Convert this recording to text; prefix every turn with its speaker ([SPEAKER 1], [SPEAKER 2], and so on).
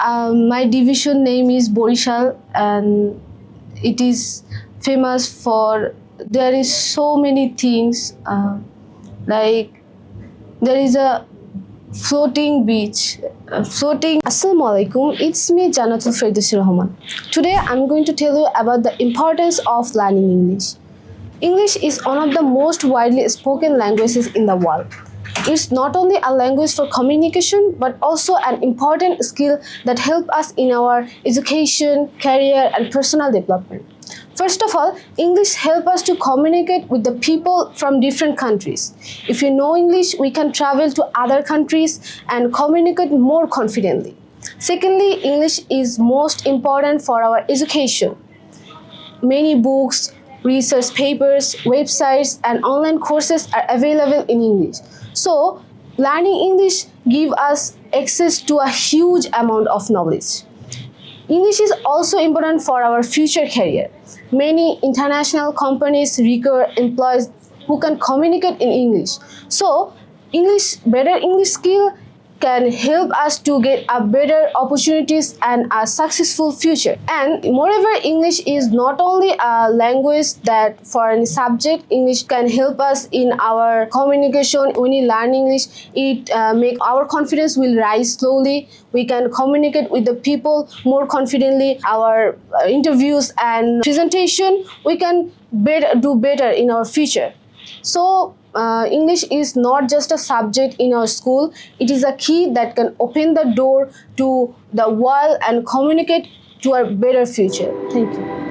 [SPEAKER 1] My division name is Borishal, and it is famous for there is so many things like there is a floating beach. Floating. Assalamu alaikum. It's me Janatul Firdausi Rahman. Today I'm going to tell you about the importance of learning English. English is one of the most widely spoken languages in the world. It's not only a language for communication but also an important skill that helps us in our education, career, and personal development. First of all, English helps us to communicate with the people from different countries. If you know English, we can travel to other countries and communicate more confidently. Secondly, English is most important for our education. Many books, research papers, websites, and online courses are available in English. So, learning English gives us access to a huge amount of knowledge. English is also important for our future career. Many international companies require employees who can communicate in English. So, better English skill can help us to get a better opportunities and a successful future. And moreover, English is not only a language that for any subject. English can help us in our communication. When we learn English, it make our confidence will rise slowly. We can communicate with the people more confidently. Our interviews and presentation, we can do better in our future. So, English is not just a subject in our school, it is a key that can open the door to the world and communicate to a better future. Thank you.